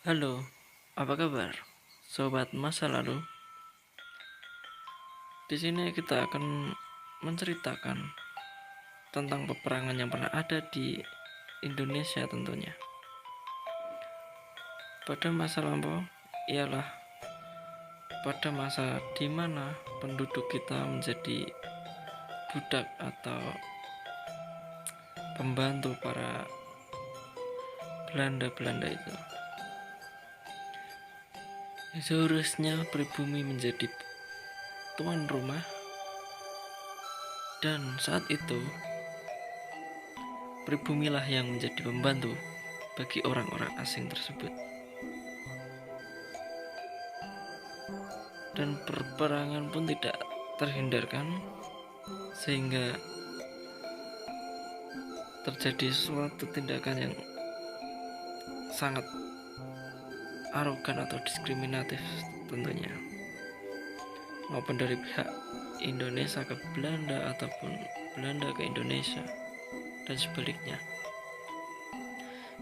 Halo, apa kabar, sobat masa lalu? Di sini kita akan menceritakan tentang peperangan yang pernah ada di Indonesia tentunya. Pada masa lampau ialah pada masa di mana penduduk kita menjadi budak atau pembantu para Belanda itu. Seharusnya pribumi menjadi tuan rumah, dan saat itu pribumilah yang menjadi pembantu bagi orang-orang asing tersebut. Dan peperangan pun tidak terhindarkan, sehingga terjadi suatu tindakan yang sangat arogan atau diskriminatif tentunya, maupun dari pihak Indonesia ke Belanda ataupun Belanda ke Indonesia dan sebaliknya.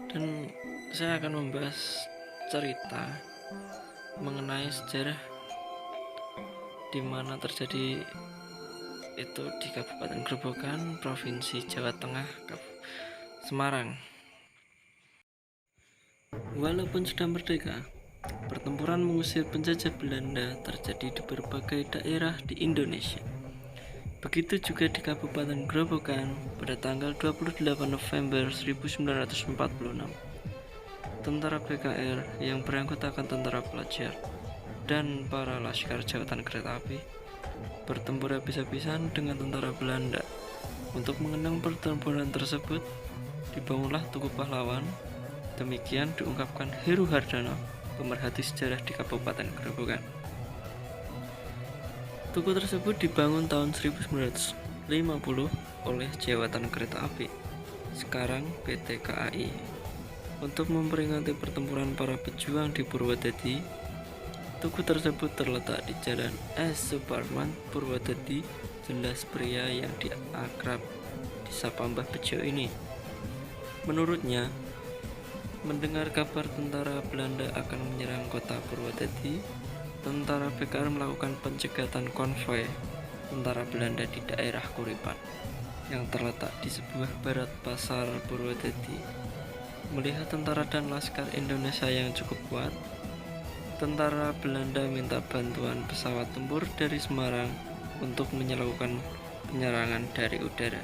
Dan saya akan membahas cerita mengenai sejarah di mana terjadi itu di Kabupaten Grobogan, Provinsi Jawa Tengah, Semarang. Walaupun sudah merdeka, pertempuran mengusir penjajah Belanda terjadi di berbagai daerah di Indonesia. Begitu juga di Kabupaten Grobogan pada tanggal 28 November 1946. Tentara PKR yang beranggotakan tentara pelajar dan para laskar jawatan kereta api bertempur habis-habisan dengan tentara Belanda. Untuk mengenang pertempuran tersebut, dibangunlah Tugu Pahlawan. Demikian diungkapkan Heru Hardono, pemerhati sejarah di Kabupaten Grobogan. Tugu tersebut dibangun tahun 1950 oleh Jawatan Kereta Api, sekarang PT KAI, untuk memperingati pertempuran para pejuang di Purwodadi. Tugu tersebut terletak di Jalan S. Suparman, Purwodadi. Jelas pria yang diakrab disapa Mbah Bejo ini. Menurutnya, mendengar kabar tentara Belanda akan menyerang kota Purwodadi, tentara PKR melakukan pencegatan konvoi tentara Belanda di daerah Kuripan yang terletak di sebuah barat pasar Purwodadi. Melihat tentara dan laskar Indonesia yang cukup kuat, tentara Belanda minta bantuan pesawat tempur dari Semarang untuk melakukan penyerangan dari udara.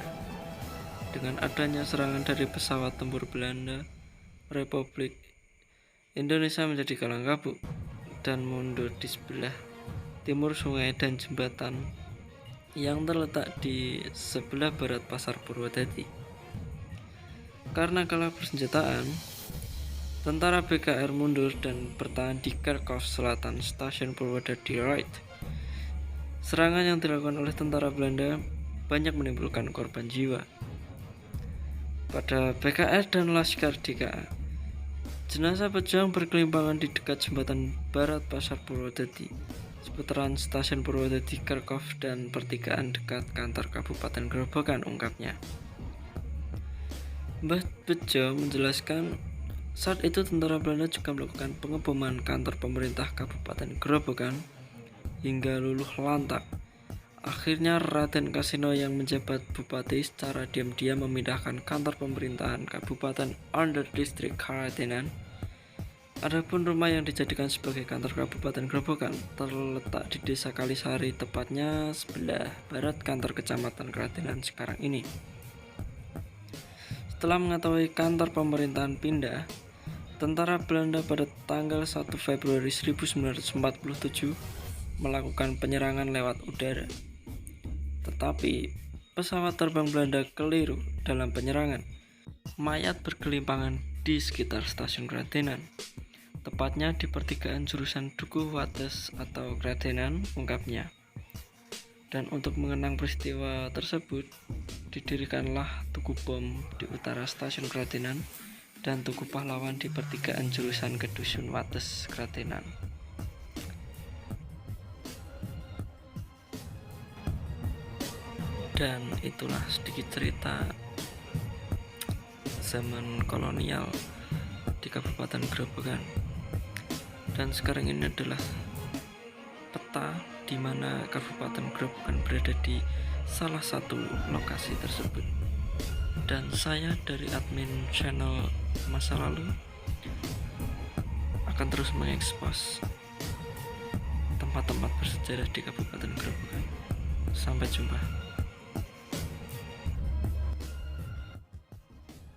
Dengan adanya serangan dari pesawat tempur Belanda, Republik Indonesia menjadi kalang kabut dan mundur di sebelah timur sungai dan jembatan yang terletak di sebelah barat pasar Purwodadi. Karena kalah persenjataan, tentara PKR mundur dan bertahan di Kharkov Selatan, stasiun Purwodadi Right. Serangan yang dilakukan oleh tentara Belanda banyak menimbulkan korban jiwa pada PKR dan laskar DKA. Jenazah pejuang berkelimpangan di dekat jembatan barat pasar Purwodadi, seputaran stasiun Purwodadi, Kharkov, dan pertigaan dekat kantor Kabupaten Grobogan, ungkapnya. Mbah Bejo menjelaskan, saat itu tentara Belanda juga melakukan pengeboman kantor pemerintah Kabupaten Grobogan hingga luluh lantak. Akhirnya Raden Kasino yang menjabat bupati secara diam-diam memindahkan kantor pemerintahan Kabupaten under distrik Karadenan. Adapun rumah yang dijadikan sebagai kantor Kabupaten Grobogan terletak di Desa Kalisari, tepatnya sebelah barat kantor Kecamatan Karadenan sekarang ini. Setelah mengetahui kantor pemerintahan pindah, tentara Belanda pada tanggal 1 Februari 1947 melakukan penyerangan lewat udara. Tetapi pesawat terbang Belanda keliru dalam penyerangan. Mayat bergelimpangan di sekitar stasiun Kradenan, tepatnya di pertigaan jurusan Dukuh Wates atau Kradenan, ungkapnya. Dan untuk mengenang peristiwa tersebut, didirikanlah Tugu Bom di utara stasiun Kradenan dan Tugu Pahlawan di pertigaan jurusan ke Dusun Wates, Kradenan. Dan itulah sedikit cerita zaman kolonial di Kabupaten Grobogan. Dan sekarang ini adalah peta di mana Kabupaten Grobogan berada di salah satu lokasi tersebut. Dan saya dari admin channel masa lalu akan terus mengekspos tempat-tempat bersejarah di Kabupaten Grobogan. Sampai jumpa.